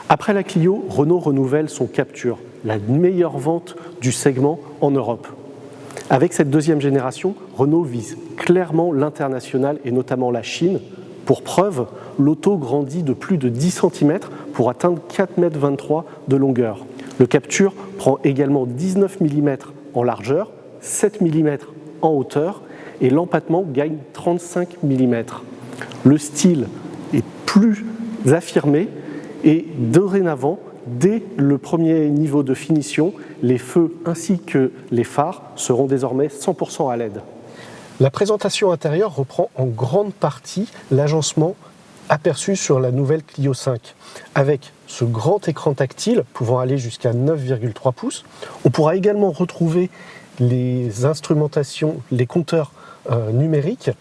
Après la Clio, Renault renouvelle son Captur, la meilleure vente du segment en Europe. Avec cette deuxième génération, Renault vise clairement l'international et notamment la Chine. Pour preuve, l'auto grandit de plus de 10 cm pour atteindre 4,23 m de longueur. Le Captur prend également 19 mm en largeur, 7 mm en hauteur et l'empattement gagne 35 mm. Le style est plus affirmé et dorénavant, dès le premier niveau de finition, les feux ainsi que les phares seront désormais 100% à LED. La présentation intérieure reprend en grande partie l'agencement aperçu sur la nouvelle Clio 5. Avec ce grand écran tactile pouvant aller jusqu'à 9,3 pouces, on pourra également retrouver les instrumentations, les compteurs numériques,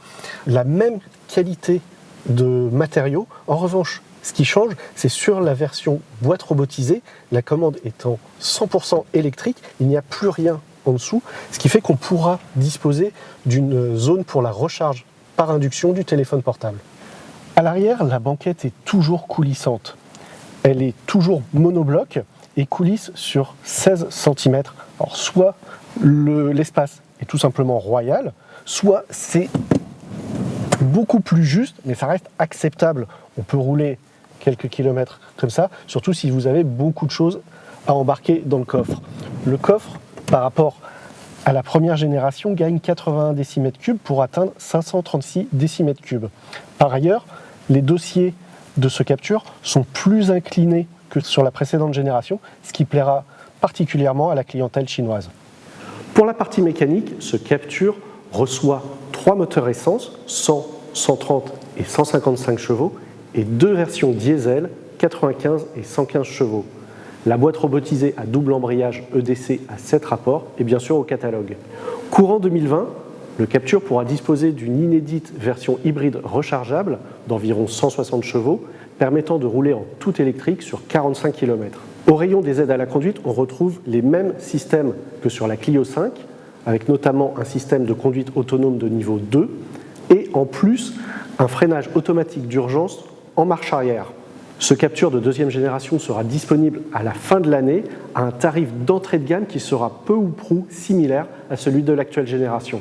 la même qualité de matériaux. En revanche, ce qui change, c'est sur la version boîte robotisée, la commande étant 100% électrique, il n'y a plus rien en dessous, ce qui fait qu'on pourra disposer d'une zone pour la recharge par induction du téléphone portable. À l'arrière, la banquette est toujours coulissante. Elle est toujours monobloc et coulisse sur 16 cm. Alors soit l'espace est tout simplement royal, soit c'est beaucoup plus juste, mais ça reste acceptable. On peut rouler quelques kilomètres comme ça, surtout si vous avez beaucoup de choses à embarquer dans le coffre. Le coffre, par rapport à la première génération, gagne 81 décimètres cubes pour atteindre 536 décimètres cubes. Par ailleurs, les dossiers de ce Captur sont plus inclinés que sur la précédente génération, ce qui plaira particulièrement à la clientèle chinoise. Pour la partie mécanique, ce Captur reçoit 3 moteurs essence, 100, 130 et 155 chevaux, et 2 versions diesel, 95 et 115 chevaux. La boîte robotisée à double embrayage EDC à 7 rapports est bien sûr au catalogue. Courant 2020, le Captur pourra disposer d'une inédite version hybride rechargeable d'environ 160 chevaux, permettant de rouler en tout électrique sur 45 km. Au rayon des aides à la conduite, on retrouve les mêmes systèmes que sur la Clio 5, avec notamment un système de conduite autonome de niveau 2, et en plus, un freinage automatique d'urgence en marche arrière. Ce Captur de deuxième génération sera disponible à la fin de l'année à un tarif d'entrée de gamme qui sera peu ou prou similaire à celui de l'actuelle génération.